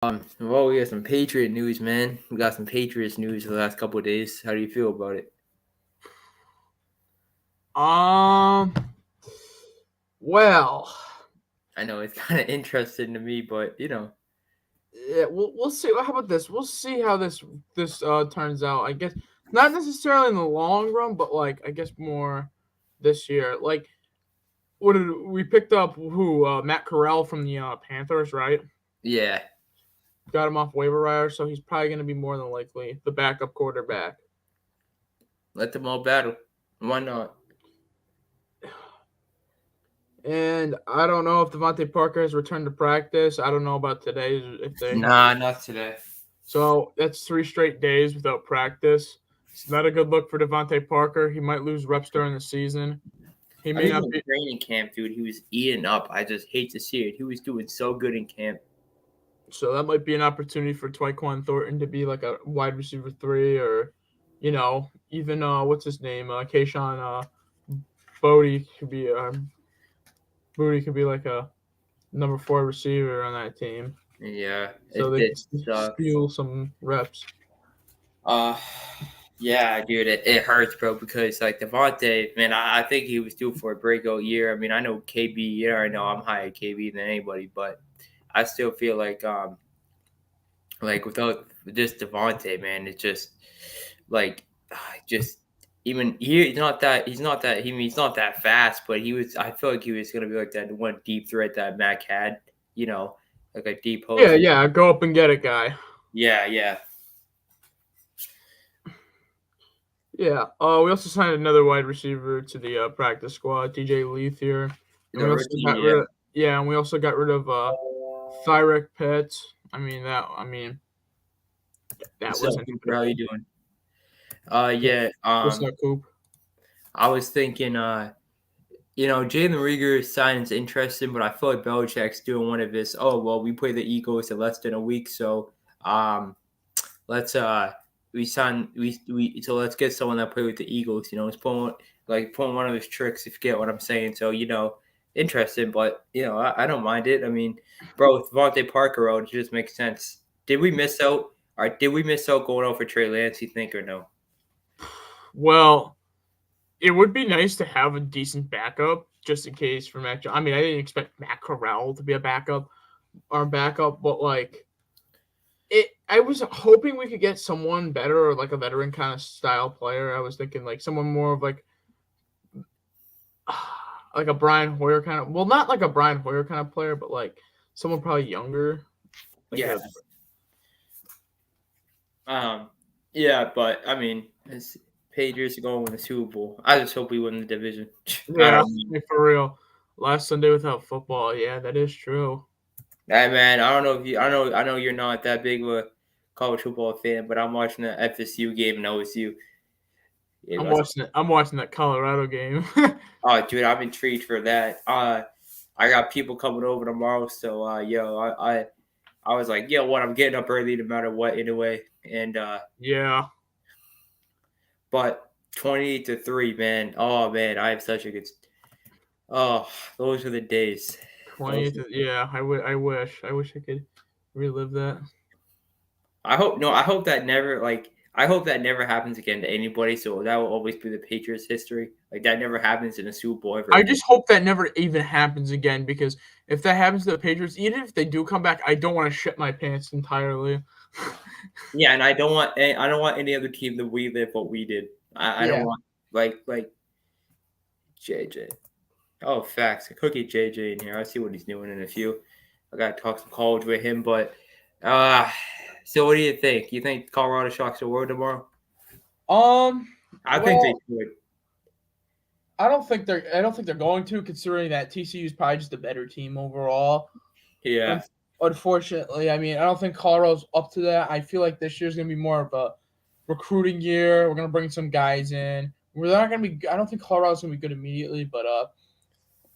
Well, we got some Patriot news, man. We got some Patriots news for the last couple of days. How do you feel about it? Um. Well, I know it's kind of interesting to me, but yeah, we'll see. How about this? We'll see how this turns out. I guess not necessarily in the long run, but like I guess more this year. Like, what did we picked up? Who? Matt Corral from the Panthers, right? yeah, Got him off waiver wire, so he's probably going to be more than likely the backup quarterback. let them all battle. Why not? And I don't know if Devontae Parker has returned to practice. I don't know about today if they have. Nah, not today. So that's 3 straight days without practice. It's not a good look for Devontae Parker. He might lose reps during the season. He I may mean, not in be. training camp, dude, he was eating up. I just hate to see it. He was doing so good in camp. So that might be an opportunity for Tyquan Thornton to be like a wide receiver 3, or, even what's his name, Kayshawn Bodie could be like a number 4 receiver on that team. Yeah, So they it can sucks. steal some reps. Uh, yeah, dude, it hurts, bro, because like Devontae, man, I think he was due for a breakout year. I mean, I know KB, I know I'm higher KB than anybody, but I still feel like without just Devontae, man, it's just like just even he's not that fast, but I feel like he was gonna be like that one deep threat that Mac had, you know, like a deep Yeah, post. yeah, go up and get it, guy. Yeah, yeah. Yeah. We also signed another wide receiver to the practice squad, DJ Leith here, and The we also rookie, got yeah. rid of and we also got rid of Thyrick Pitts. That So wasn't Cooper, how you incredible. doing? What's, Yeah. what's up, Coop? I was thinking, Jalen Rieger signing's interesting, but I feel like Belichick's doing one of his. Oh well, we play the Eagles in less than a week, so let's we so let's get someone that play with the Eagles. It's pulling one of his tricks. If you get what I'm saying, so interesting, but I don't mind it. I mean, bro, with Devontae Parker out, it just makes sense. Did we miss out? Or did we miss out going out for Trey Lance? You think or no? Well, it would be nice to have a decent backup just in case for Mac. I mean, I didn't expect Matt Corral to be a backup, but like I was hoping we could get someone better, or like a veteran kind of style player. I was thinking like someone more of like a Brian Hoyer kind of, well, not like a Brian Hoyer kind of player, but like someone probably younger, like Yeah. a Um. Yeah, but I mean, it's Patriots are going to win the Super Bowl. I just hope we win the division. I yeah, don't know. like for real. Last Sunday without football, yeah, that is true. Hey man, I don't know if you. I know you're not that big of a college football fan, but I'm watching the FSU game and OSU. It was, I'm watching that Colorado game. oh, dude, I'm intrigued for that. I got people coming over tomorrow, so I was like, what? I'm getting up early no matter what anyway, and Yeah, but 28-3, man. Oh man, I have such a good. Oh, those are the days. Those 20. Yeah, I wish I could relive that. I hope no. I hope that never I hope that never happens again to anybody. So that will always be the Patriots' history. Like that never happens in a Super Bowl ever I again. just hope that never even happens again, because if that happens to the Patriots, even if they do come back, I don't want to shit my pants entirely. Yeah, and I don't want any other team to relive what we did. I don't Yeah. want like JJ. Oh, facts. Cookie JJ in here. I see what he's doing in a few. I got to talk some college with him, but uh so what do you think? You think Colorado shocks the world tomorrow? Um. I think they Well, should. I don't think they're going to, considering that TCU is probably just a better team overall. Yeah. Unfortunately, I mean, I don't think Colorado's up to that. I feel like this year's gonna be more of a recruiting year. We're gonna bring some guys in. We're not gonna be. I don't think Colorado's gonna be good immediately, but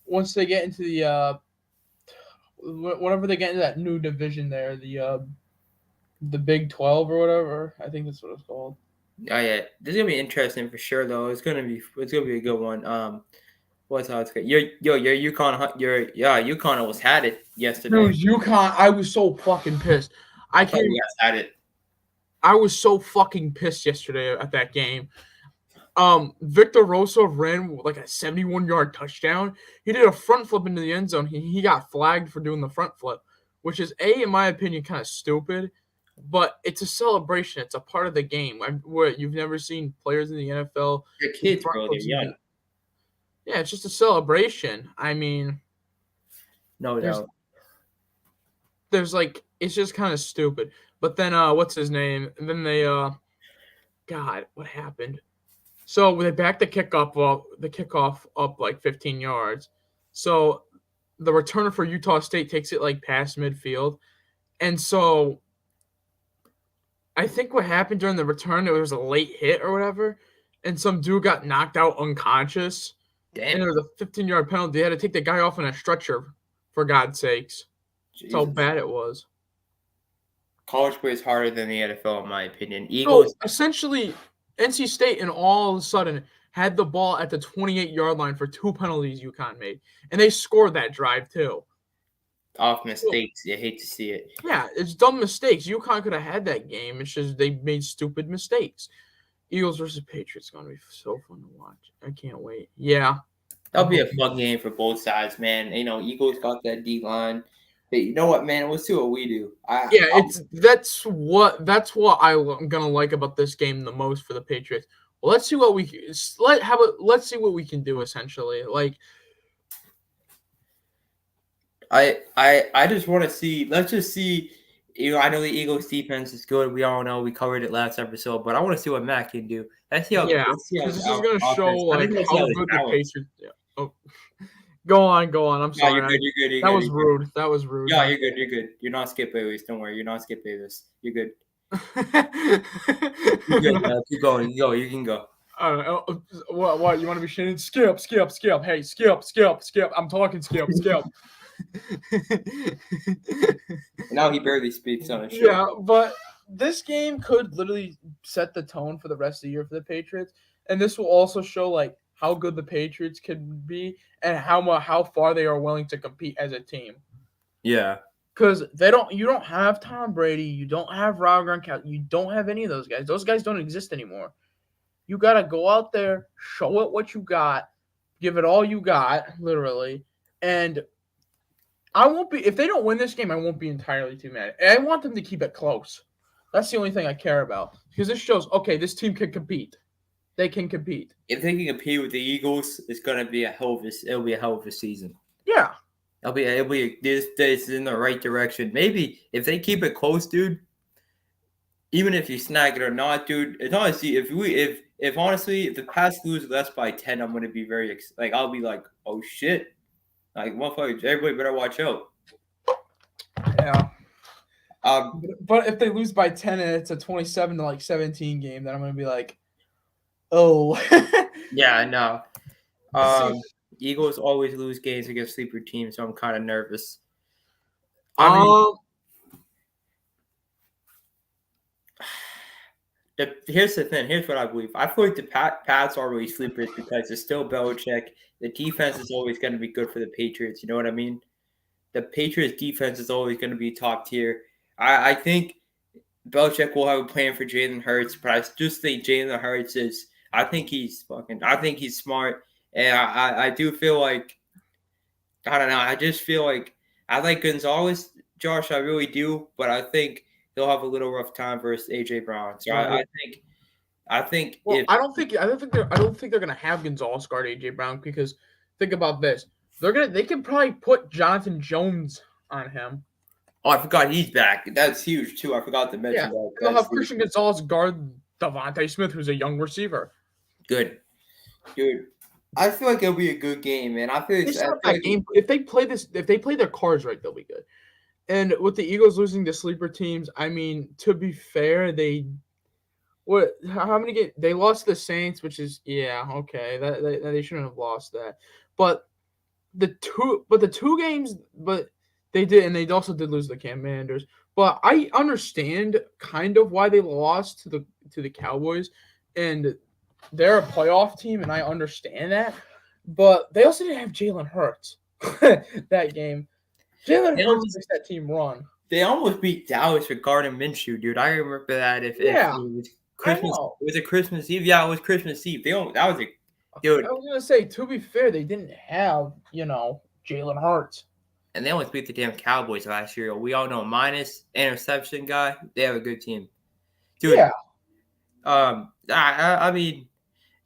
once they get into whenever they get into that new division there, the Big 12 or whatever, I think that's what it's called. Oh yeah, this is gonna be interesting for sure though. It's gonna be a good one. What's how it's good? Your UConn almost had it yesterday. Dude, UConn, I was so fucking pissed. I thought you guys had it. I was so fucking pissed yesterday at that game. Victor Rosa ran like a 71-yard touchdown. He did a front flip into the end zone. He got flagged for doing the front flip, which is in my opinion, kind of stupid. But it's a celebration. It's a part of the game. What you've never seen players in the NFL. They're kids, bro. They're young. Yeah, it's just a celebration. I mean, no doubt. There's like it's just kind of stupid. But then what's his name? And then they God, what happened? So they backed the kickoff up like 15 yards. So the returner for Utah State takes it like past midfield. And so I think what happened during the return, there was a late hit or whatever, and some dude got knocked out unconscious. Damn. And there was a 15-yard penalty. They had to take the guy off on a stretcher, for God's sakes. Jesus. That's how bad it was. College plays harder than the NFL, in my opinion. Eagles. So essentially, NC State, and all of a sudden, had the ball at the 28-yard line for 2 penalties UConn made. And they scored that drive, too. Off mistakes. You hate to see it. Yeah, it's dumb mistakes. UConn could have had that game. It's just they made stupid mistakes. Eagles versus Patriots is going to be so fun to watch. I can't wait. Yeah. That'll be a fun game for both sides, man. Eagles got that D-line. But you know what, man? We'll see what we do. That's what I'm gonna like about this game the most for the Patriots. Well, let's see what we can do essentially. Like, I just want to see. Let's just see. I know the Eagles defense is good. We all know we covered it last episode, but I want to see what Matt can do. Let's see how. Yeah, because this is gonna show like how good the Patriots. Yeah. Oh. Go on. I'm sorry. No, you're good. That was rude. Yeah, you're good. You're not Skip Bayless. Don't worry. You're not Skip Bayless. You're good. You're good, man. Keep going. You can go. What? You want to be shitting? Skip. Hey, skip. I'm talking skip. Now he barely speaks on a show. Yeah, but this game could literally set the tone for the rest of the year for the Patriots. And this will also show like how good the Patriots can be and how far they are willing to compete as a team. Yeah. Because you don't have Tom Brady, you don't have Rob Gronkowski, you don't have any of those guys. Those guys don't exist anymore. You got to go out there, show it what you got, give it all you got, literally. And if they don't win this game, I won't be entirely too mad. I want them to keep it close. That's the only thing I care about. Because this shows, okay, this team can compete. They can compete. If they can compete with the Eagles, it's gonna be it'll be a hell of a season. Yeah. It'll be this is in the right direction. Maybe if they keep it close, dude. Even if you snag it or not, dude. It's honestly if the Pats lose less by 10, I'm gonna be I'll be like, oh shit. Like motherfuckers, everybody better watch out. Yeah. But if they lose by 10 and it's a 27-17 game, then I'm gonna be like, oh. Yeah, I know. Eagles always lose games against sleeper teams, so I'm kind of nervous. Here's the thing. Here's what I believe. I feel like the Pats are really sleepers because it's still Belichick. The defense is always going to be good for the Patriots. You know what I mean? The Patriots defense is always going to be top tier. I think Belichick will have a plan for Jalen Hurts, but I just think Jalen Hurts is. I think he's smart, and I do feel like. I don't know. I just feel like I like Gonzalez, Josh. I really do, but I think he'll have a little rough time versus AJ Brown. So I think. Well, I don't think they're gonna have Gonzalez guard AJ Brown because think about this. They can probably put Jonathan Jones on him. Oh, I forgot he's back. That's huge too. I forgot to mention that. They'll have Christian Gonzalez guard Devontae Smith, who's a young receiver. Good, dude. I feel like it'll be a good game, man. I feel like game. If they play their cards right, they'll be good. And with the Eagles losing to sleeper teams, I mean, to be fair, how many games they lost the Saints, which is okay. That they shouldn't have lost that. But the two games, but they did, and they also did lose the Commanders. But I understand kind of why they lost to the Cowboys, and they're a playoff team, and I understand that. But they also didn't have Jalen Hurts that game. Jalen Hurts makes that team run. They almost beat Dallas with Gardner Minshew, dude. I remember that. If Yeah, it was I Christmas, know. was it Christmas Eve? Yeah, it was Christmas Eve. That was a I dude, was gonna say, to be fair, they didn't have Jalen Hurts. and they almost beat the damn Cowboys last year. We all know minus interception guy. They have a good team, dude. Yeah, I mean,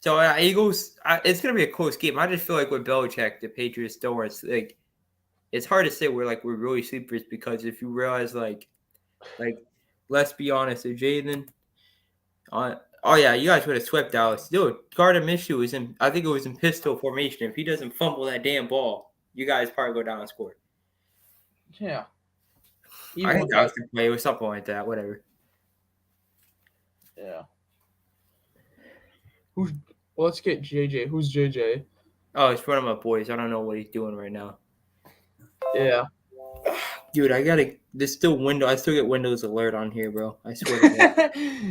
so Eagles. It's gonna be a close game. I just feel like with Belichick, the Patriots still are like. It's hard to say we're really sleepers because if you realize like let's be honest, if Jalen oh yeah, you guys would have swept Dallas. Dude, Gardner Minshew is in. I think it was in pistol formation. If he doesn't fumble that damn ball, you guys probably go down and score. yeah. I Even think with Dallas that, can play with something like that. Whatever. yeah. Who's? Well, let's get JJ. Who's JJ? Oh, it's one of my boys. I don't know what he's doing right now. Yeah. Dude, I gotta. There's still window. I still get Windows alert on here, bro. I swear to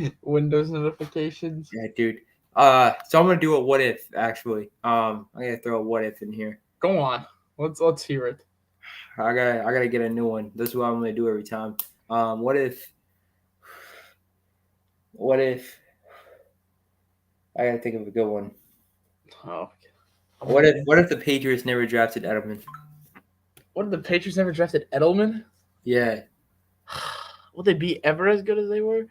God. Windows notifications. Yeah, dude. So I'm gonna do a what if actually. I gotta throw a what if in here. Go on. Let's hear it. I gotta get a new one. This is what I'm gonna do every time. What if? What if? I gotta think of a good one. Oh. What if the Patriots never drafted Edelman? What if the Patriots never drafted Edelman? Yeah. Will they be ever as good as they were?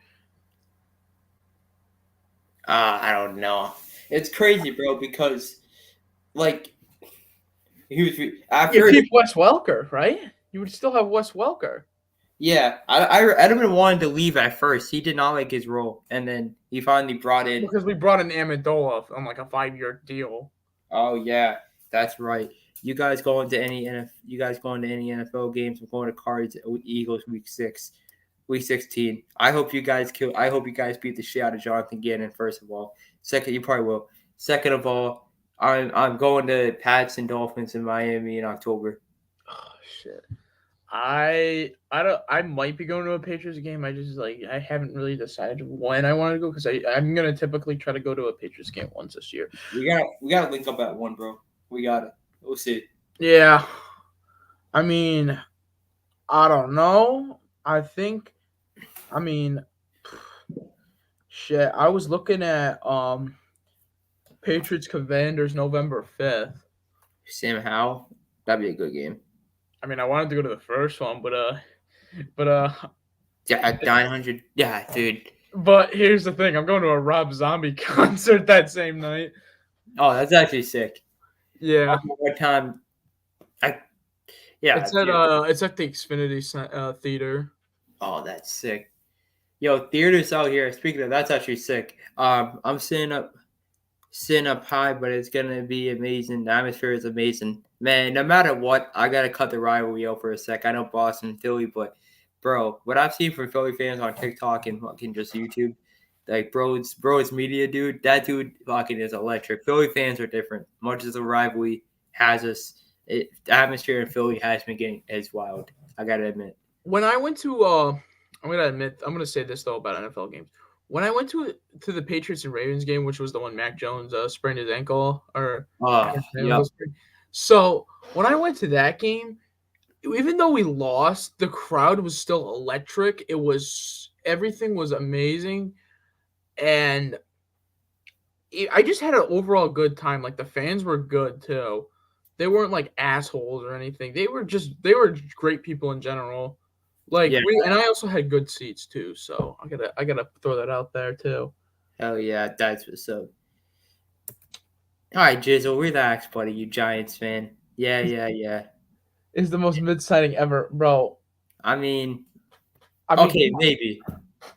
I don't know. It's crazy, bro, because like he was at You first. keep Wes Welker, right? You would still have Wes Welker. Yeah, Edelman wanted to leave at first. He did not like his role, and then he finally brought in. Because we brought in Amendola on like a 5-year deal. Oh yeah, that's right. You guys going to any You guys going to any NFL games? I'm going to Cards Eagles week 16. I hope you guys kill. I hope you guys beat the shit out of Jonathan Gannon. First of all, second, you probably will. Second of all, I'm going to Pats and Dolphins in Miami in October. Oh shit. I might be going to a Patriots game. I haven't really decided when I want to go because I'm gonna typically try to go to a Patriots game once this year. We gotta link up at one, bro. We gotta. We'll see. Yeah. I mean, I don't know. I mean shit. I was looking at Patriots Commanders November 5th. Sam Howell, that'd be a good game. I mean, I wanted to go to the first one, but Yeah, 900. Yeah, dude. but here's the thing: I'm going to a Rob Zombie concert that same night. Oh, that's actually sick. Yeah, What time? Yeah, it's at the Xfinity Theater. Oh, that's sick. Yo, theaters out here. Speaking of, that's actually sick. I'm sitting up high, but it's gonna be amazing. The atmosphere is amazing, man. No matter what, I gotta cut the rivalry out for a sec. I know Boston, and Philly, but bro, what I've seen from Philly fans on TikTok and fucking just YouTube, like bro's media dude. That dude fucking is electric. Philly fans are different. Much as the rivalry has us, the atmosphere in Philly has been getting as wild. I gotta admit. When I went to, I'm gonna say this though about NFL games. When I went to the Patriots and Ravens game, which was the one Mac Jones sprained his ankle, or Yeah. so when I went to that game, even though we lost, the crowd was still electric. Everything was amazing, and I just had an overall good time. Like the fans were good too. They weren't like assholes or anything. They were great people in general. Yeah. And I also had good seats too. So I gotta throw that out there too. Hell yeah, that's what's up. All right, Jizzle, relax, buddy. You Giants fan. Yeah. It's the most mid signing ever, bro. I mean, I mean, okay, maybe.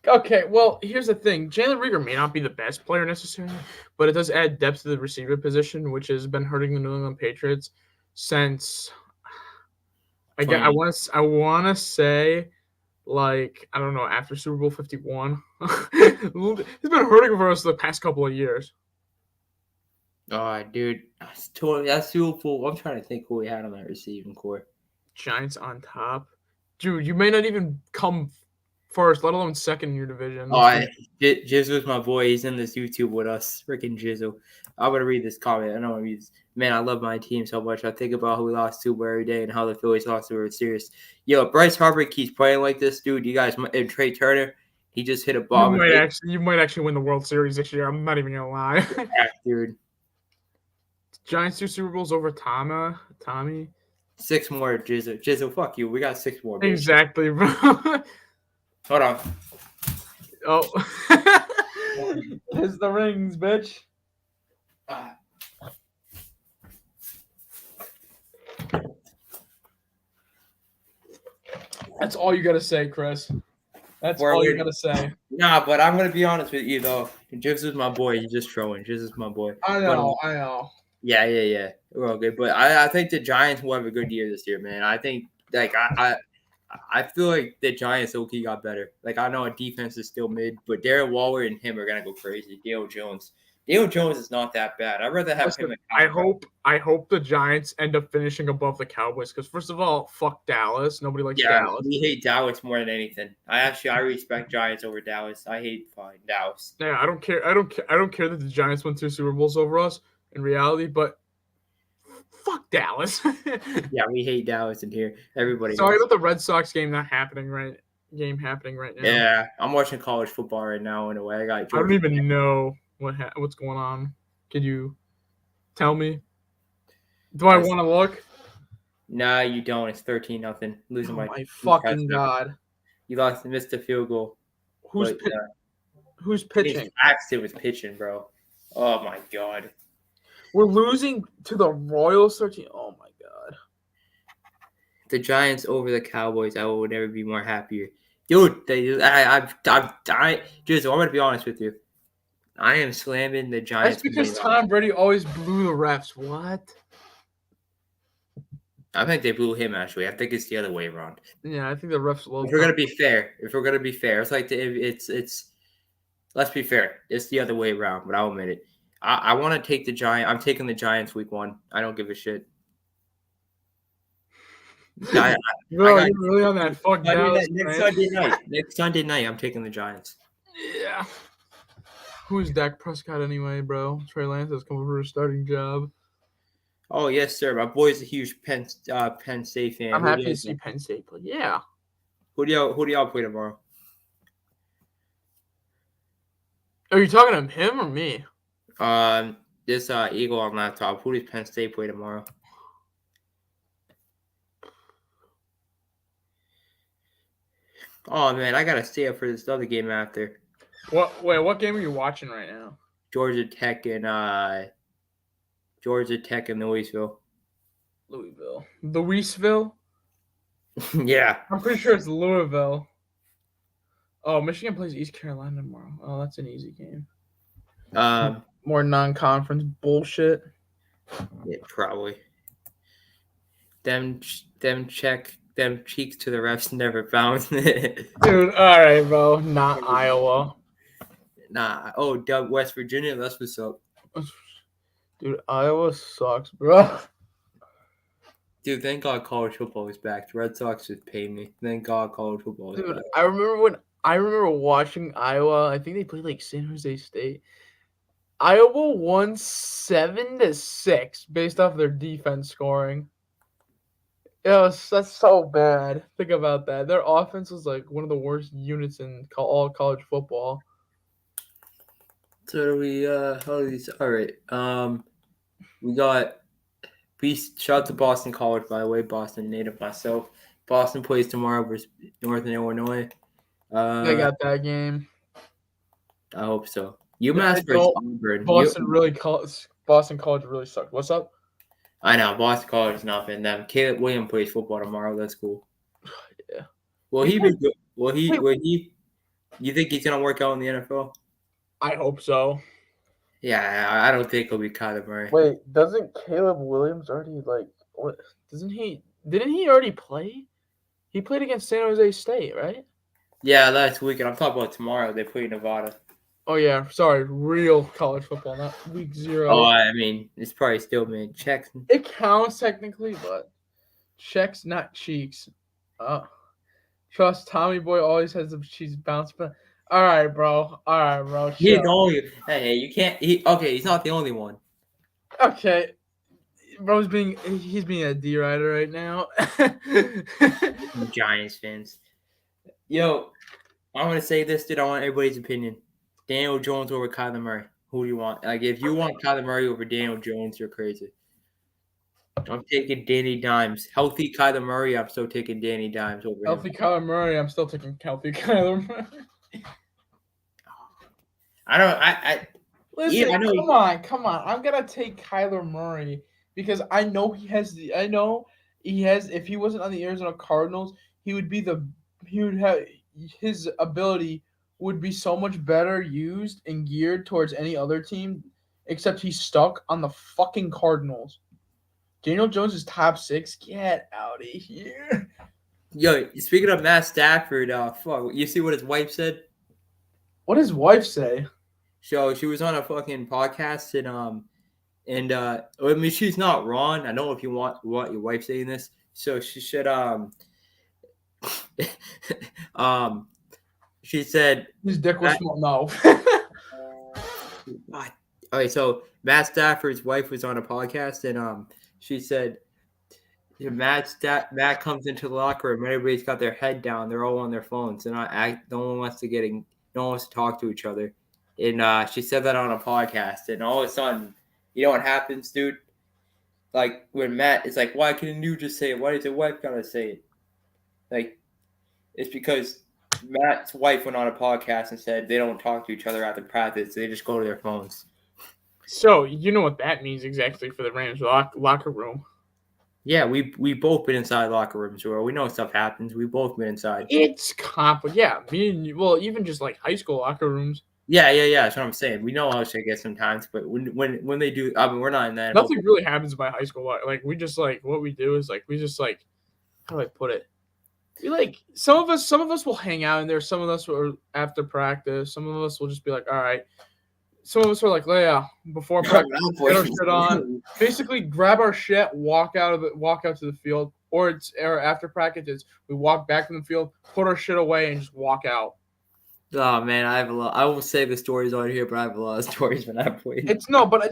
okay. Well, here's the thing: Jalen Reagor may not be the best player necessarily, but it does add depth to the receiver position, which has been hurting the New England Patriots since I want to say like I don't know after Super Bowl 51. It's been hurting for us the past couple of years. Oh, dude, that's too full. I'm trying to think who we had on that receiving core. Giants on top, dude. You may not even come first, let alone second in your division. Oh, Jizzle's my boy. He's in this YouTube with us. Freaking Jizzle. I'm gonna read this comment. I don't want to read this. Man, I love my team so much. I think about who we lost to every day and how the Phillies lost to World Series. Yo, Bryce Harper keeps playing like this, dude. You guys, and Trey Turner, he just hit a bomb. You might actually win the World Series this year. I'm not even gonna lie. Yeah, dude. Giants 2 Super Bowls over Tommy. 6 more, Jizzle. Jizzle, fuck you. We got 6 more. Bitch. Exactly, bro. Hold on. Oh. Kiss the rings, bitch. That's all you gotta say, Chris. That's all you gotta say. Nah, but I'm gonna be honest with you though. Jizzle is my boy. He's just trolling. Jizzle is my boy. I know. Yeah. We're all good. But I think the Giants will have a good year this year, man. I think like I feel like the Giants low-key got better. Like I know our defense is still mid, but Darren Waller and him are gonna go crazy. Daniel Jones is not that bad. I'd rather have him. I hope the Giants end up finishing above the Cowboys because first of all, fuck Dallas. Nobody likes Dallas. We hate Dallas more than anything. I respect Giants over Dallas. I hate Dallas. Yeah, I don't care. I don't care that the Giants won 2 Super Bowls over us in reality, but fuck Dallas. Yeah, we hate Dallas in here. Everybody. Sorry about the Red Sox game happening right now. Yeah, I'm watching college football right now. In a way, I don't even know what's going on. Can you tell me? Do I want to look? Nah, you don't. It's 13-0. Losing by my fucking god. You missed a field goal. Who's pitching? Paxton was pitching, bro. Oh my god. We're losing to the Royals 13. Oh my god. The Giants over the Cowboys. I would never be more happier. Dude, I'm gonna be honest with you. I am slamming the Giants. That's because Tom Brady always blew the refs. What? I think they blew him, actually. I think it's the other way around. Yeah, I think the refs love. If we're gonna be fair, it's like let's be fair. It's the other way around, but I'll admit it. I want to take the Giants. I'm taking the Giants week 1. I don't give a shit. Bro, you're really on that fuck Dallas, Next Sunday night, I'm taking the Giants. Yeah. Who's Dak Prescott anyway, bro? Trey Lance has come over for a starting job. Oh yes, sir. My boy's a huge Penn State fan. I'm happy to see Penn State play. Yeah. Who do y'all play tomorrow? Are you talking to him or me? This Eagle on laptop. Who does Penn State play tomorrow? Oh man, I gotta stay up for this other game after. What game are you watching right now? Georgia Tech and Louisville. Louisville? Yeah. I'm pretty sure it's Louisville. Oh, Michigan plays East Carolina tomorrow. Oh, that's an easy game. More non-conference bullshit. Yeah, probably. Them cheeks to the refs never bounce. Dude, all right, bro. Not Iowa. Nah. Oh, Doug, West Virginia. That's what's up. Dude, Iowa sucks, bro. Dude, thank God college football is back. The Red Sox just paid me. Thank God college football is back. I remember watching Iowa. I think they played like San Jose State. Iowa won 7-6 based off their defense scoring. Yes, that's so bad. Think about that. Their offense was like one of the worst units in all college football. So we all right. Shout out to Boston College, by the way. Boston native myself. Boston plays tomorrow versus Northern Illinois. I got that game. I hope so. UMass versus Auburn. Boston College really sucked. What's up? I know Boston College is not in them. Caleb Williams plays football tomorrow. That's cool. Yeah. Will he be good? Will he? You think he's gonna work out in the NFL? I hope so. Yeah, I don't think he'll be Kyler Murray. Wait, doesn't Caleb Williams already what? Didn't he already play? He played against San Jose State, right? Yeah, last weekend. I'm talking about tomorrow. They play Nevada. Oh yeah, sorry, real college football, not week 0. Oh, I mean, it's probably still made checks. It counts technically, but checks, not cheeks. Trust Tommy Boy always has the cheese bounce back. All right, bro. All right, bro. He's the Chill. only. Hey, you can't. Okay, he's not the only one. Okay, bro's he's being a D rider right now. Giants fans. Yo, I'm gonna say this, dude. I want everybody's opinion. Daniel Jones over Kyler Murray. Who do you want? Like, if you want Kyler Murray over Daniel Jones, you're crazy. I'm taking Danny Dimes. Healthy Kyler Murray. I'm still taking Danny Dimes over him. Healthy Kyler Murray. I'm still taking healthy Kyler Murray. I don't. I Listen, yeah, I know. come on. I'm gonna take Kyler Murray because I know he has the. I know he has. If he wasn't on the Arizona Cardinals, he would be the. He would have his ability would be so much better used and geared towards any other team, except he's stuck on the fucking Cardinals. Daniel Jones is top 6. Get out of here. Yo, speaking of Matt Stafford, fuck, you see what his wife said? What does his wife say? So she was on a fucking podcast and I mean she's not wrong. I don't know if you want your wife saying this. So she said um she said His dick was Matt, small. No. okay, so Matt Stafford's wife was on a podcast and she said Matt comes into the locker room, everybody's got their head down, they're all on their phones, and no one wants to talk to each other. And she said that on a podcast, and all of a sudden, you know what happens, dude? Like when Matt is like, "Why couldn't you just say it? Why does your wife gotta say it?" Like, it's because Matt's wife went on a podcast and said they don't talk to each other after practice; they just go to their phones. So you know what that means exactly for the Rams locker room. Yeah, we both been inside locker rooms where we know stuff happens. We both been inside. It's complicated. Yeah, me and you, well, even just like high school locker rooms. Yeah. That's what I'm saying. We know how shit gets sometimes, but when they do, I mean, we're not in that. Nothing really happens by high school. Like we just like what we do is like we just like how do I put it? We like some of us will hang out in there. Some of us will after practice. Some of us will just be like, all right. Some of us are like, yeah, before practice, get our shit on. Basically, grab our shit, walk out to the field, or after practice, we walk back from the field, put our shit away, and just walk out. Oh man, I have a lot. I won't say the stories on here, but I have a lot of stories when I played. But it's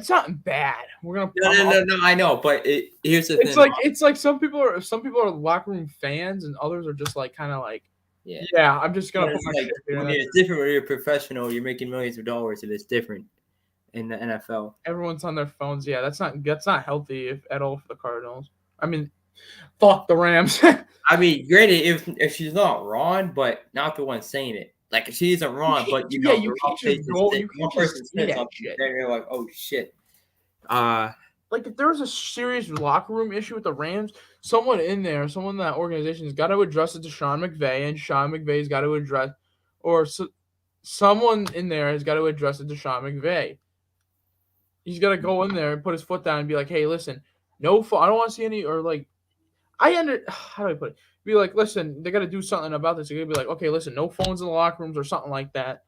not bad. We're gonna no. I know, but here's the thing. It's like some people are locker room fans, and others are just like kind of like. Yeah, I'm just gonna put my shit here. It's different when you're a professional. You're making millions of dollars, and it's different in the NFL. Everyone's on their phones. Yeah, that's not healthy at all for the Cardinals. I mean, fuck the Rams. I mean, granted, if she's not wrong, but not the one saying it. Like if she isn't wrong, but you know, you can't just go. You can't just say that shit. Then you're like, oh shit. Like if there was a serious locker room issue with the Rams, someone in that organization has got to address it to Sean McVay, and Sean McVay's got to address, someone in there has got to address it to Sean McVay. He's got to go in there and put his foot down and be like, hey, listen, no, I don't want to see any, or like, how do I put it? Be like, listen, they got to do something about this. They're gonna be like, okay, listen, no phones in the locker rooms or something like that,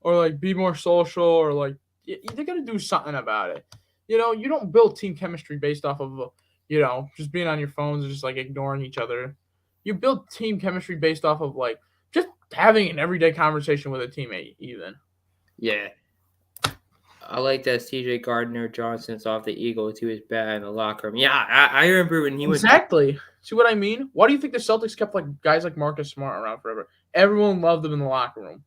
or like be more social, or like they got to do something about it. You know, you don't build team chemistry based off of, just being on your phones and just like ignoring each other. You build team chemistry based off of like just having an everyday conversation with a teammate, even. Yeah. I like that CJ Gardner-Johnson's off the Eagles. He was bad in the locker room. Yeah, I remember when he was. Exactly. See what I mean? Why do you think the Celtics kept like guys like Marcus Smart around forever? Everyone loved them in the locker room.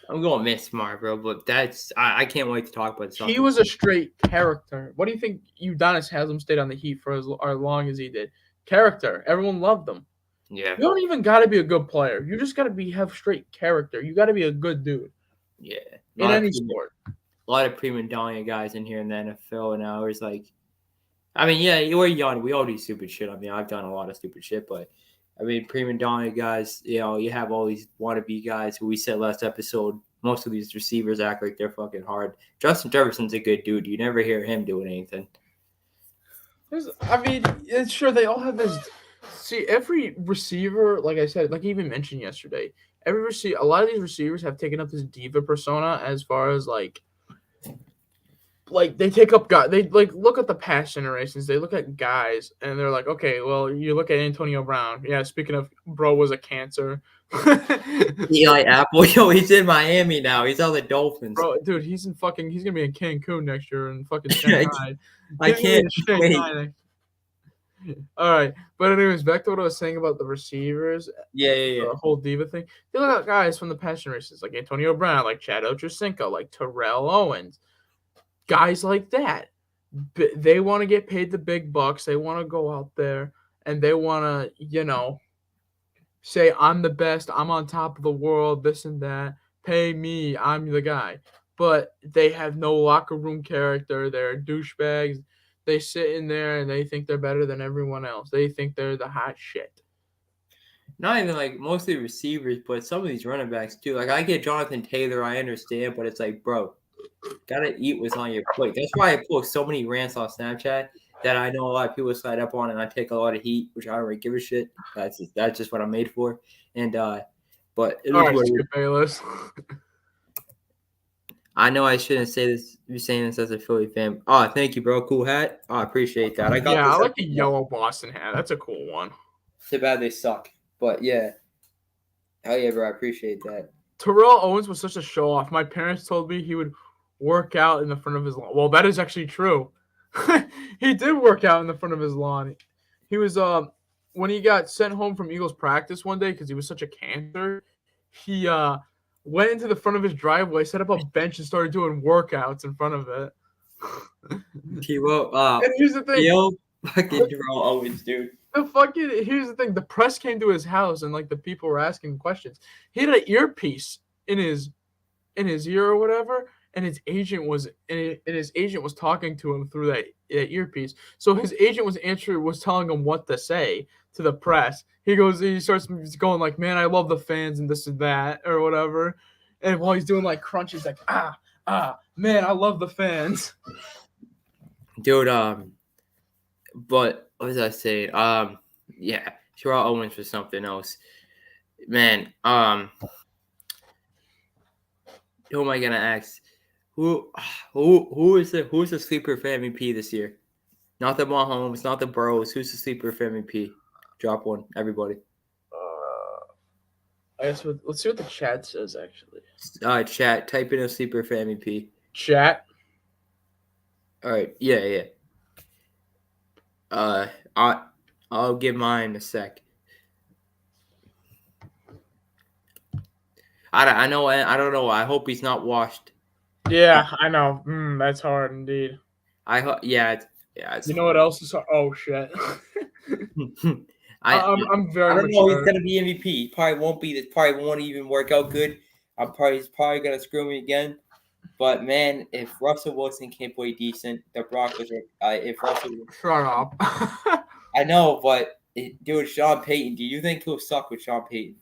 I'm going to miss Smart, bro, but I can't wait to talk about something. He was a straight character. What do you think Udonis Haslem stayed on the Heat for as long as he did? Character. Everyone loved them. Yeah. You don't even got to be a good player. You just got to have straight character. You got to be a good dude. Yeah. In any sport. A lot of prima donna guys in here in the NFL now. It's like, I mean, yeah, we're young. We all do stupid shit. I mean, I've done a lot of stupid shit, but I mean, prima donna guys, you have all these wannabe guys who we said last episode. Most of these receivers act like they're fucking hard. Justin Jefferson's a good dude. You never hear him doing anything. I mean, it's sure they all have this. See, every receiver, like I said, like I even mentioned yesterday, a lot of these receivers have taken up this diva persona as far as like like they take up guys. They like look at the past generations. They look at guys and they're like, okay, well, you look at Antonio Brown. Yeah, speaking of, bro was a cancer. Eli Apple, yo, he's in Miami now. He's on the Dolphins. Bro, dude, he's gonna be in Cancun next year in fucking Shanghai. I He's gonna be can't in wait. Shanghai. All right, but anyways, back to what I was saying about the receivers, Yeah, yeah, yeah. the whole diva thing. They look at guys from the past generations, like Antonio Brown, like Chad Ochocinco, like Terrell Owens, guys like that. They want to get paid the big bucks. They want to go out there and they want to, say I'm the best, I'm on top of the world, this and that. Pay me, I'm the guy. But they have no locker room character. They're douchebags. They sit in there and they think they're better than everyone else. They think they're the hot shit. Not even like mostly receivers, but some of these running backs too. Like I get Jonathan Taylor, I understand, but it's like, bro, gotta eat what's on your plate. That's why I post so many rants on Snapchat that I know a lot of people slide up on, and I take a lot of heat, which I don't really give a shit. That's just what I'm made for. And but it All is right, what it is. Skip Bayless. I know I shouldn't say this. You're saying this as a Philly fan. Oh, thank you, bro. Cool hat. Oh, I appreciate that. I got Yeah, I this. like the yellow Boston hat. That's a cool one. Too bad they suck, but yeah. Hell yeah, bro. I appreciate that. Terrell Owens was such a show off. My parents told me he would work out in the front of his lawn. Well, that is actually true. He did work out in the front of his lawn. He was when he got sent home from Eagles practice one day because he was such a cancer. He went into the front of his driveway, set up a bench, and started doing workouts in front of it. And here's the thing. Yo, fucking Terrell Owens, dude. Here's the thing. The press came to his house and like the people were asking questions. He had an earpiece in his ear or whatever, and his agent was talking to him through that earpiece. So his agent was telling him what to say to the press. He starts going like, "Man, I love the fans and this and that or whatever." And while he's doing like crunches, like, man, I love the fans. Dude, but what was I saying? Yeah, Terrell Owens was something else. Man, who am I gonna ask? Who's the sleeper for MVP this year? Not the Mahomes, not the Burrows. Who's the sleeper for MVP? Drop one, everybody. I guess let's see what the chat says actually. Chat, type in a sleeper for MVP. Chat. All right, yeah. I'll give mine in a sec. I know. I don't know. I hope he's not washed. Yeah, I know. That's hard indeed. Yeah. You know what else is hard? Oh shit. I'm very. I don't know. He's gonna be MVP. He probably won't be. This probably won't even work out good. He's probably gonna screw me again. But man, if Russell Wilson can't play decent, the Broncos are. If Russell, shut up. I know, but dude, Sean Payton. Do you think he'll suck with Sean Payton?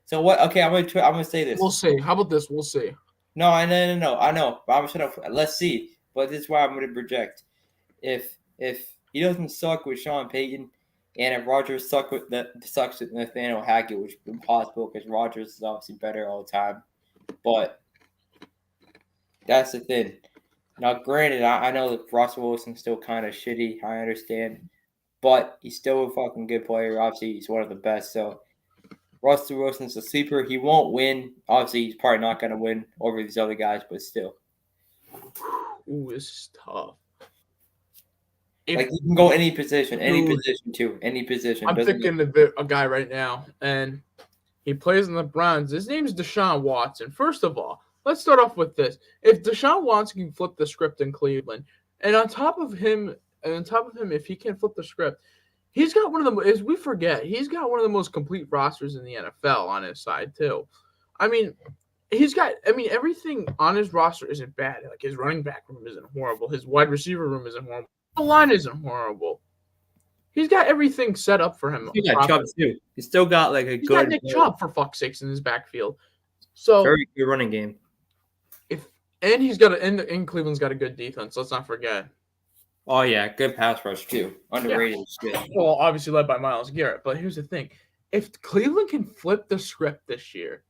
So what? Okay, I'm gonna say this. We'll see. How about this? We'll see. No, I know. But I'm gonna let's see. But this is why I'm gonna project. If he doesn't suck with Sean Payton, and if Rodgers sucks with Nathaniel Hackett, which is impossible because Rodgers is obviously better all the time. But that's the thing. Now, granted, I know that Russell Wilson's still kind of shitty. I understand, but he's still a fucking good player. Obviously, he's one of the best. So Russell Wilson's a sleeper. He won't win. Obviously, he's probably not going to win over these other guys, but still. Ooh, this is tough. Like, you can go any position too. Any position. I'm thinking of a guy right now, and he plays in the Browns. His name's Deshaun Watson. First of all, let's start off with this. If Deshaun Watson can flip the script in Cleveland, and on top of him, if he can flip the script, he's got one of the, as we forget, he's got one of the most complete rosters in the NFL on his side too. I mean, everything on his roster isn't bad. Like his running back room isn't horrible. His wide receiver room isn't horrible. The line isn't horrible. He's got everything set up for him. He got Chubb too. He's still got like He's got Nick Chubb for fuck's sakes in his backfield. So very good running game. And Cleveland's got a good defense. Let's not forget. Oh yeah, good pass rush too. Underrated shit. Well, obviously led by Myles Garrett. But here's the thing: if Cleveland can flip the script this year,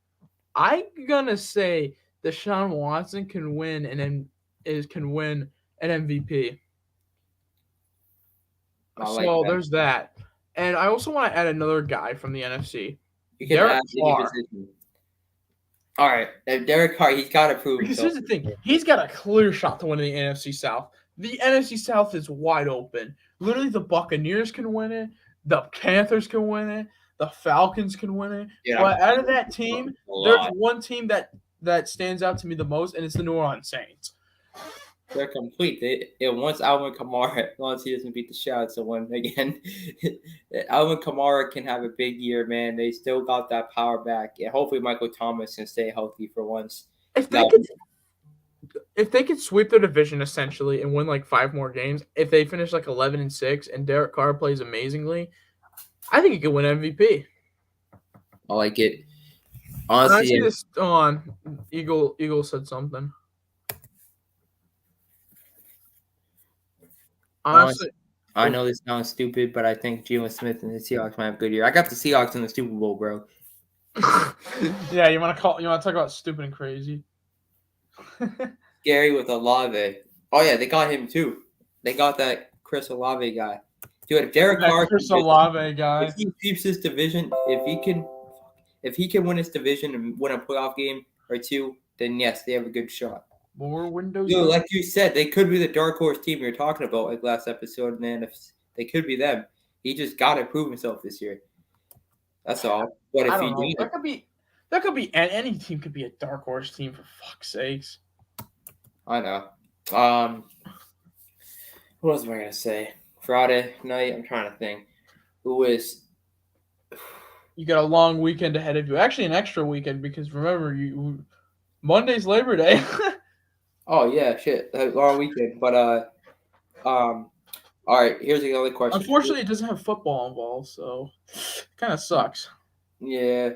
I'm gonna say Deshaun Watson can win, and then can win an MVP. I like So that. there's that. And I also want to add another guy from the NFC, You can Derek add any Carr. position. All right, Derek Carr, he's got to prove Because himself. here's the thing, he's got a clear shot to win the NFC South. The NFC South is wide open. Literally, the Buccaneers can win it. The Panthers can win it. The Falcons can win it. Yeah, But out of that team, a there's lot. one team that stands out to me the most, and it's the New Orleans Saints. They're complete. Once Alvin Kamara, once he doesn't beat the shit out of someone again, Alvin Kamara can have a big year, man. They still got that power back, and hopefully Michael Thomas can stay healthy for once. If they No, could, if they could sweep their division essentially and win like 5 more games, if they finish like 11-6 and Derek Carr plays amazingly, I think he could win MVP. I like it. I Honestly, see this on Eagle said something. Honestly, I know this sounds stupid, but I think Geno Smith and the Seahawks might have a good year. I got the Seahawks in the Super Bowl, bro. yeah, you want to talk about stupid and crazy? Gary with Olave. Oh yeah, they got him too. They got that Chris Olave guy. Dude, if Derek That Carr, Chris Olave guy. if he keeps his division, if he can win his division and win a playoff game or two, then yes, they have a good shot. More windows. Dude, like you said, they could be the dark horse team you're talking about, like last episode, man. If they could be them, he just got to prove himself this year. That's all. But if I he don't know. did, That could be any team could be a dark horse team for fuck's sakes. I know. What was I gonna say? Friday night. I'm trying to think. Who is? You got a long weekend ahead of you. Actually, an extra weekend because remember, Monday's Labor Day. Oh yeah, shit. Long weekend. But all right. Here's another question. Unfortunately, it doesn't have football involved, so it kind of sucks. Yeah,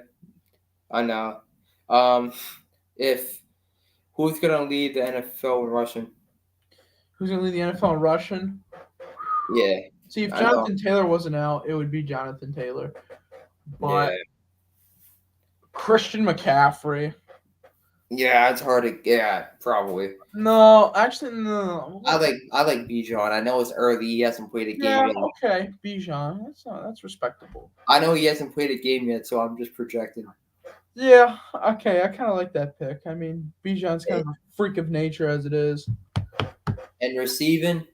I know. If who's gonna lead the NFL in rushing? Who's gonna lead the NFL in rushing? Yeah, See, if I know. Jonathan Taylor wasn't out, it would be Jonathan Taylor. But Yeah, Christian McCaffrey. yeah. It's hard to. Yeah, probably. No, actually, no. I like Bijan. I know it's early. He hasn't played a game Yeah, yet. okay, Bijan. That's respectable. I know he hasn't played a game yet, so I'm just projecting. Yeah, okay, I kind of like that pick. I mean, Bijan's kind of a freak of nature as it is. And receiving,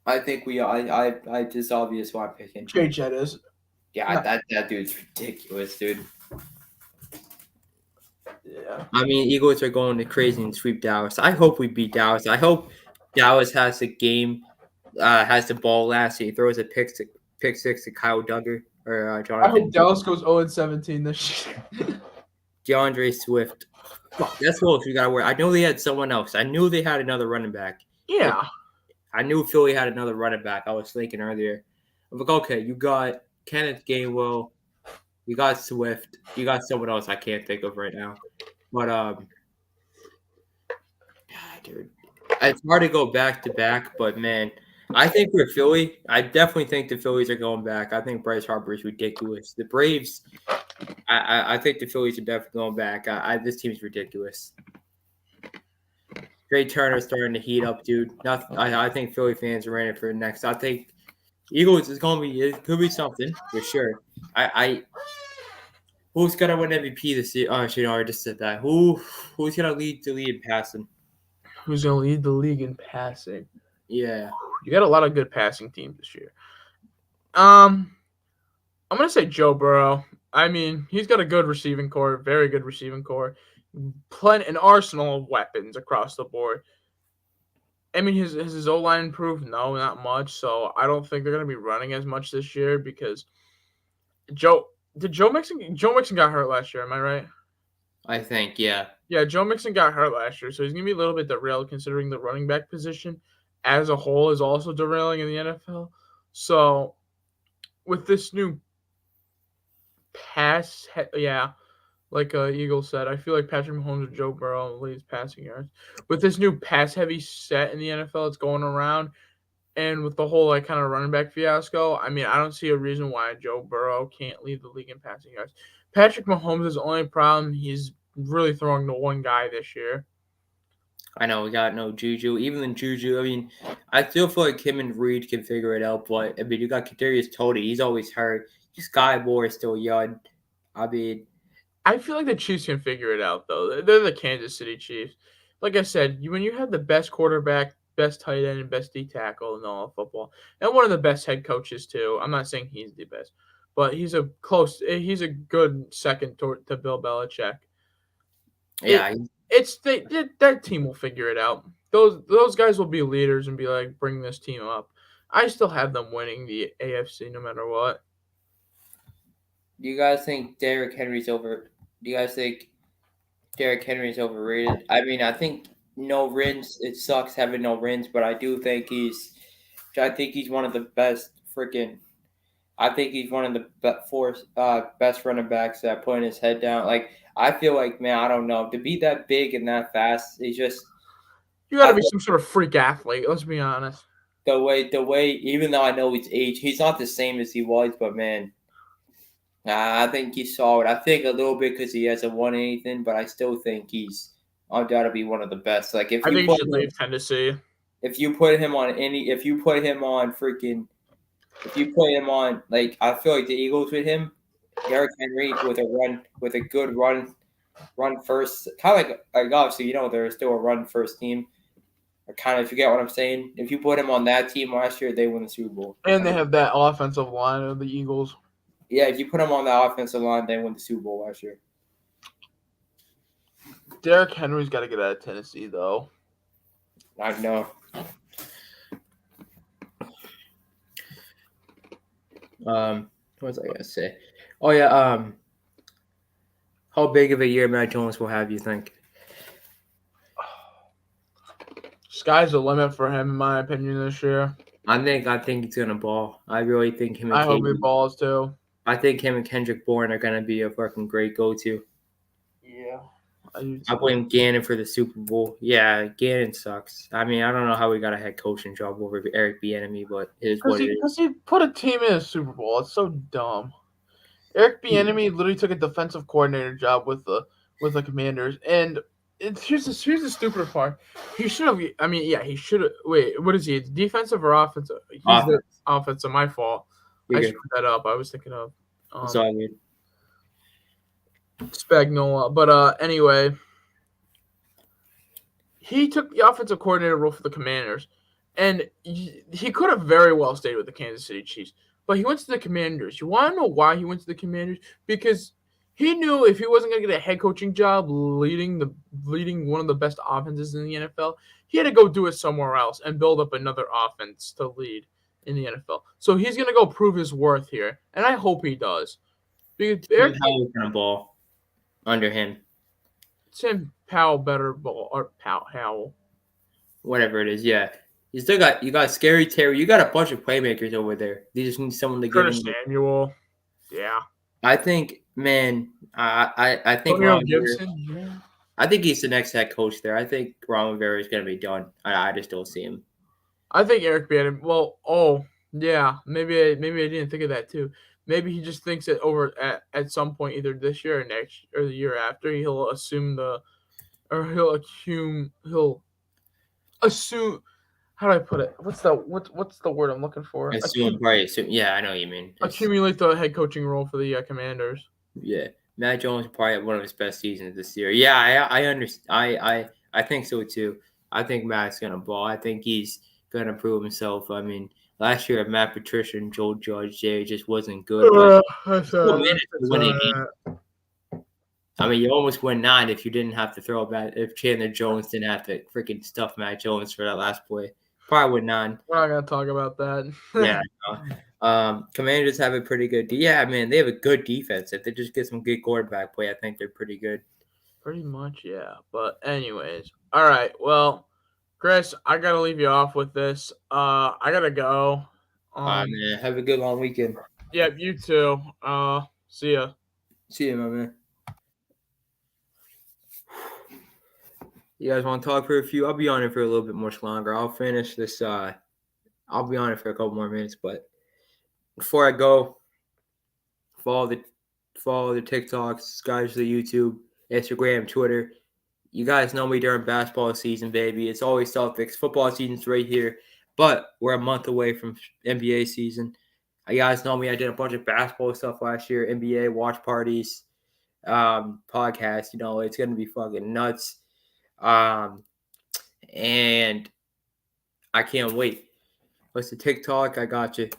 I think I just obvious why I'm picking. Jay Jett is. Yeah, No. that dude's ridiculous, dude. Yeah. I mean, Eagles are going to crazy and sweep Dallas. I hope we beat Dallas. I hope Dallas has the game, has the ball last. He throws a pick six to Kyle Duggar or I Jonathan. hope Dallas goes 0-17 this year. DeAndre Swift. Fuck, that's what we got to worry. I know they had someone else. I knew they had another running back. Yeah. I knew Philly had another running back. I was thinking earlier. I'm like, okay, you got Kenneth Gainwell, you got Swift, you got someone else I can't think of right now. But dude, it's hard to go back to back. But man, I think for Philly, I definitely think the Phillies are going back. I think Bryce Harper is ridiculous. The Braves, I think the Phillies are definitely going back. This team's ridiculous. Trey Turner's starting to heat up, dude. I think Philly fans are ready for next. I think Eagles is going to be. It could be something for sure. Who's gonna win MVP this year? Oh, shit, I just said that. Who's gonna lead the league in passing? Who's gonna lead the league in passing? Yeah, You got a lot of good passing teams this year. I'm gonna say Joe Burrow. I mean, he's got a good receiving core, very good receiving core, an arsenal of weapons across the board. I mean, has his O line improved? No, not much. So I don't think they're gonna be running as much this year because Joe Mixon got hurt last year. Am I right? I think yeah. Yeah, Joe Mixon got hurt last year, so he's gonna be a little bit derailed considering the running back position as a whole is also derailing in the NFL. So with this new like Eagle said, I feel like Patrick Mahomes or Joe Burrow leads passing yards. With this new pass-heavy set in the NFL, it's going around, and with the whole like kind of running back fiasco, I mean, I don't see a reason why Joe Burrow can't lead the league in passing yards. Patrick Mahomes is the only problem. He's really throwing to one guy this year. I know we got no Juju. Even in Juju, I mean, I still feel like him and Reed can figure it out. But I mean, you got Kadarius Toney. He's always hurt. Sky Moore is still young. I mean, I feel like the Chiefs can figure it out, though. They're the Kansas City Chiefs. Like I said, when you have the best quarterback, best tight end, and best D tackle in all of football, and one of the best head coaches too. I'm not saying he's the best, but he's a good second to Bill Belichick. It yeah, it's that team will figure it out. Those guys will be leaders and be like, bring this team up. I still have them winning the AFC no matter what. do you guys think Derrick Henry's over? Do you guys think Derrick Henry's overrated? I mean, I think no rings. It sucks having no rings, but I do think he's. I think he's one of the best freaking. I think he's one of the best running backs that putting his head down. Like I feel like, man, I don't know, to be that big and that fast. He's just. You got to I be feel some sort of freak athlete. Let's be honest. the way. Even though I know he's age, he's not the same as he was. But man, I think he's solid. I think a little bit because he hasn't won anything, but I still think he's undoubtedly one of the best. Like I think he should leave Tennessee. if you put him on any, if you put him on freaking, if you put him on, like I feel like the Eagles with him, Derrick Henry with a good run first, kind of like obviously they're still a run first team. I kind of forget what I'm saying. If you put him on that team last year, they win the Super Bowl. And they have that offensive line of the Eagles. Yeah, if you put him on the offensive line, they win the Super Bowl last year. Derrick Henry's got to get out of Tennessee, though. I know. What was I gonna say? Oh yeah. How big of a year Matt Jones will have? You think? Sky's the limit for him, in my opinion, this year. I think he's gonna ball. I really think him and I hope he Kendrick. balls too. I think him and Kendrick Bourne are gonna be a fucking great go-to. Yeah. I blame Gannon for the Super Bowl. Yeah, Gannon sucks. I mean, I don't know how we got a head coaching job over Eric Bieniemy, but it is what it is. Because he put a team in a Super Bowl. It's so dumb. Eric Bieniemy literally took a defensive coordinator job with the Commanders, and here's the stupid part. He should have. I mean, yeah, he should have. Wait, what is he? Defensive or offensive? He's the offensive. My fault. I screwed that up. I was thinking of Spagnola, but anyway, he took the offensive coordinator role for the Commanders, and he could have very well stayed with the Kansas City Chiefs. But he went to the Commanders. You want to know why he went to the Commanders? Because he knew if he wasn't going to get a head coaching job leading one of the best offenses in the NFL, he had to go do it somewhere else and build up another offense to lead in the NFL. So he's going to go prove his worth here, and I hope he does. Because Sam Howell's going to ball under him. Sam Powell better ball or Howell. Whatever it is, yeah. You got Scary Terry. You got a bunch of playmakers over there. You just need someone to give him. Samuel. Yeah. I think, man, I think Ron Gibson. Yeah. I think he's the next head coach there. I think Ron Rivera is going to be done. I just don't see him. I think Eric Bieniemy. Well, yeah, maybe I didn't think of that too. Maybe he just thinks that over at some point, either this year or next or the year after, he'll assume how do I put it? What's the word I'm looking for? Assume. Yeah, I know what you mean. Accumulate the head coaching role for the Commanders. Yeah, Matt Jones probably had one of his best seasons this year. Yeah, I understand. I think so too. I think Matt's gonna ball. I think he's gonna prove himself. I mean, last year Matt Patricia and Joe Judge just wasn't good. I mean, you almost win 9 if you didn't have to throw back. If Chandler Jones didn't have to freaking stuff Matt Jones for that last play, probably win 9. We're not gonna talk about that. Yeah. Commanders have a pretty good. Yeah, man, they have a good defense. If they just get some good quarterback play, I think they're pretty good. Pretty much, yeah. But anyways, all right. Well, Chris, I gotta leave you off with this. I gotta go. Man, have a good long weekend. Yeah, you too. See ya. See you, my man. You guys want to talk for a few? I'll be on it for a little bit much longer. I'll finish this. I'll be on it for a couple more minutes. But before I go, follow the TikToks, guys, the YouTube, Instagram, Twitter. You guys know me during basketball season, baby. It's always Celtics. Football season's right here, but we're a month away from NBA season. You guys know me. I did a bunch of basketball stuff last year, NBA watch parties, podcast. You know, it's gonna be fucking nuts. Um, and I can't wait. What's the TikTok? I got you.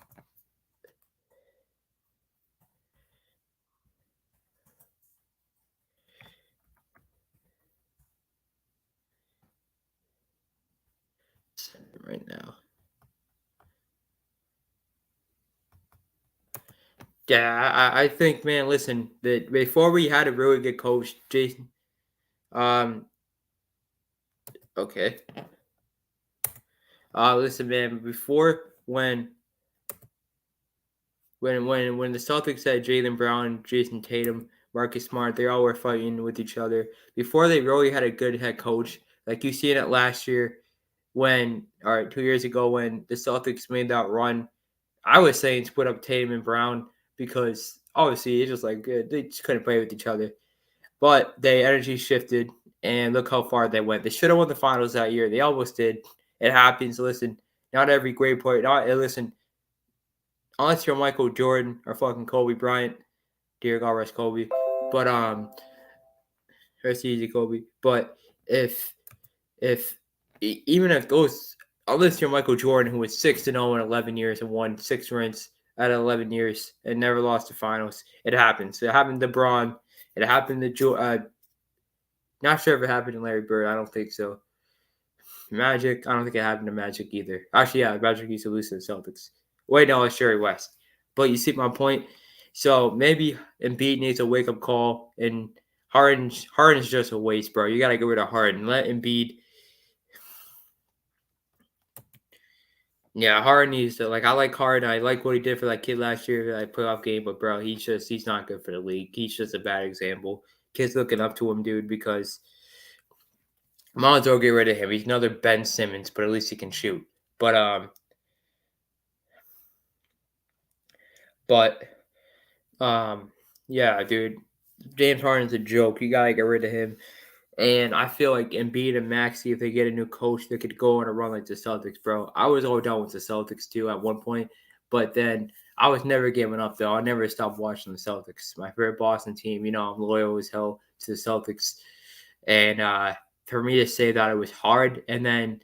Right now. Yeah, I think, man. Listen, that before we had a really good coach, Jason. Um, okay. Listen, man. Before when the Celtics had Jaylen Brown, Jason Tatum, Marcus Smart, they all were fighting with each other. Before they really had a good head coach, like you seen it last year, when or 2 years ago when the Celtics made that run. I was saying split up Tatum and Brown because obviously it's just like they just couldn't play with each other. But the energy shifted, and look how far they went. They should have won the finals that year. They almost did. It happens. Listen, not every great player. Not listen. Unless you're Michael Jordan or fucking Kobe Bryant, dear God rest Kobe. But rest easy Kobe. But if even if those, unless you're Michael Jordan, who was 6-0 in 11 years and won 6 rings out of 11 years and never lost the finals, it happens. It happened to Braun. It happened to not sure if it happened to Larry Bird. I don't think so. Magic, I don't think it happened to Magic either. Actually, yeah, Magic used to lose to the Celtics. Wait, no, it's Sherry West. But you see my point. So maybe Embiid needs a wake up call, and Harden's just a waste, bro. You gotta get rid of Harden. Let Embiid. Yeah, Harden needs to I like Harden. I like what he did for that kid last year for that playoff game, but bro, he's not good for the league. He's just a bad example. Kids looking up to him, dude, because might as well get rid of him. He's another Ben Simmons, but at least he can shoot. But but yeah, dude, James Harden's a joke. You gotta get rid of him. And I feel like Embiid and Maxey, if they get a new coach, they could go on a run like the Celtics, bro. I was all done with the Celtics too at one point, but then I was never giving up though. I never stopped watching the Celtics. My favorite Boston team. You know, I'm loyal as hell to the Celtics, and for me to say that it was hard. And then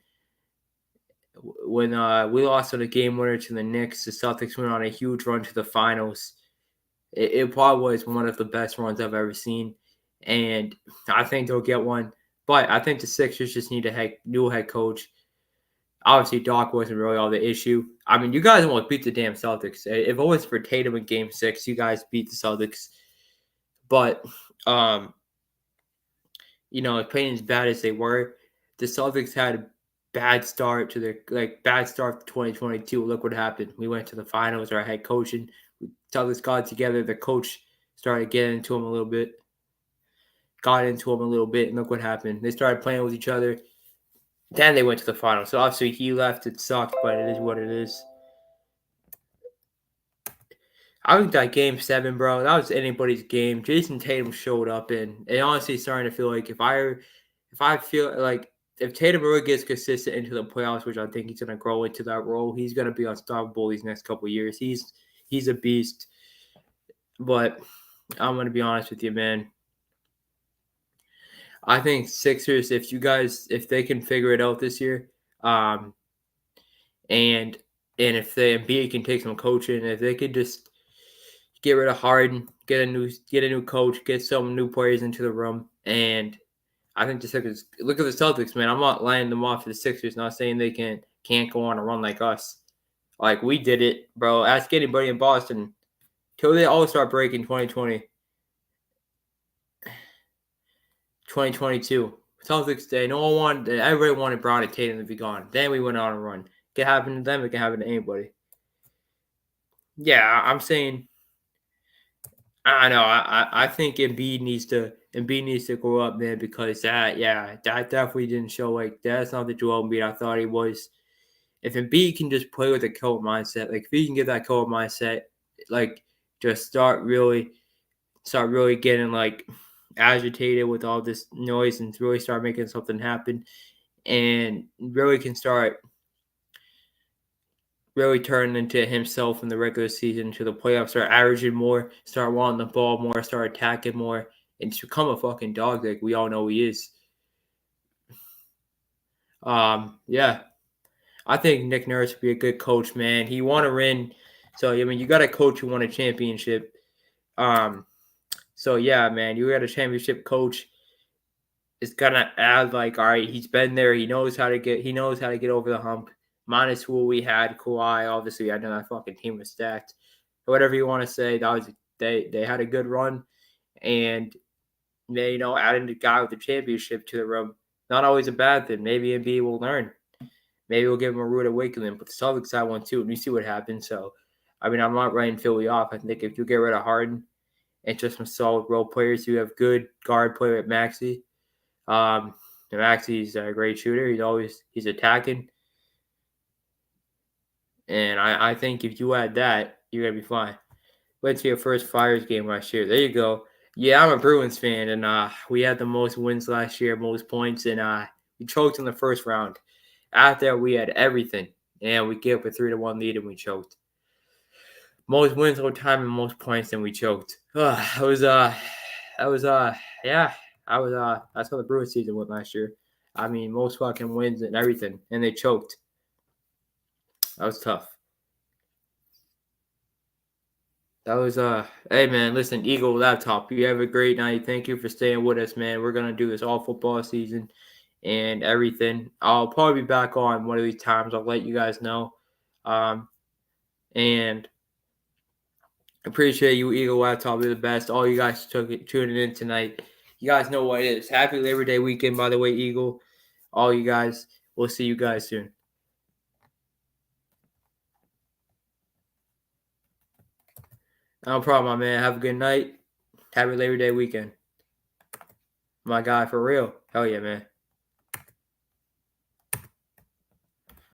when we lost on a game winner to the Knicks, the Celtics went on a huge run to the finals. It probably was one of the best runs I've ever seen, and I think they'll get one. But I think the Sixers just need a new head coach. Obviously, Doc wasn't really all the issue. I mean, you guys almost beat the damn Celtics. If it was for Tatum in Game 6, you guys beat the Celtics. But you know, playing as bad as they were, the Celtics had a bad start to their bad start to 2022. Look what happened. We went to the finals. Our head coaching, Celtics got together. The coach started getting into him a little bit, and look what happened. They started playing with each other. Then they went to the finals. So obviously he left. It sucked, but it is what it is. I think that game 7, bro, that was anybody's game. Jason Tatum showed up, and it honestly starting to feel like if I feel like if Tatum really gets consistent into the playoffs, which I think he's gonna grow into that role, he's gonna be unstoppable these next couple of years. He's a beast. But I'm gonna be honest with you, man. I think Sixers, if they can figure it out this year, and if the Embiid can take some coaching, if they could just get rid of Harden, get a new coach, get some new players into the room, and I think the Sixers. Look at the Celtics, man. I'm not laying them off for the Sixers. Not saying they can't go on a run like us, like we did it, bro. Ask anybody in Boston till they all start breaking 2020, 2022. Celtics Day. No one wanted. Everybody wanted Brown and Tatum to be gone. Then we went on a run. It can happen to them. It can happen to anybody. Yeah, I'm saying. I know. I think Embiid needs to grow up, man, because that definitely didn't show like that's not the Joel Embiid I thought he was. If Embiid can just play with a killer mindset, like if he can get that killer mindset, like just start really getting like agitated with all this noise and really start making something happen, and really can start really turn into himself in the regular season to the playoffs, start averaging more, start wanting the ball more, start attacking more, and just become a fucking dog like we all know he is. Yeah, I think Nick Nurse would be a good coach, man. He won a ring, so I mean, you got a coach who won a championship. So yeah, man, you got a championship coach. It's gonna add like, all right, he's been there. He knows how to get over the hump. Minus who we had, Kawhi. Obviously, I know that fucking team was stacked. Whatever you want to say, that was they had a good run, and they adding the guy with the championship to the room. Not always a bad thing. Maybe Embiid will learn. Maybe we'll give him a rude awakening. But the Celtics had one too, and we see what happens. So, I mean, I'm not writing Philly off. I think if you get rid of Harden and just some solid role players, you have good guard player at Maxey. Maxey's a great shooter. He's attacking, and I think if you add that, you're gonna be fine. Went to your first Flyers game last year. There you go. Yeah, I'm a Bruins fan, and we had the most wins last year, most points, and we choked in the first round. After that, we had everything, and we gave up a 3-1 lead, and we choked. Most wins all time and most points, and we choked. Yeah. That's how the Bruins season went last year. I mean, most fucking wins and everything, and they choked. That was tough. That was hey man, listen, Eagle Laptop, you have a great night. Thank you for staying with us, man. We're gonna do this all football season and everything. I'll probably be back on one of these times. I'll let you guys know. And appreciate you, Eagle Laptop. You're the best. All you guys tuning in tonight. You guys know what it is. Happy Labor Day weekend, by the way, Eagle. All you guys. We'll see you guys soon. No problem, my man. Have a good night. Happy Labor Day weekend. My guy, for real. Hell yeah, man.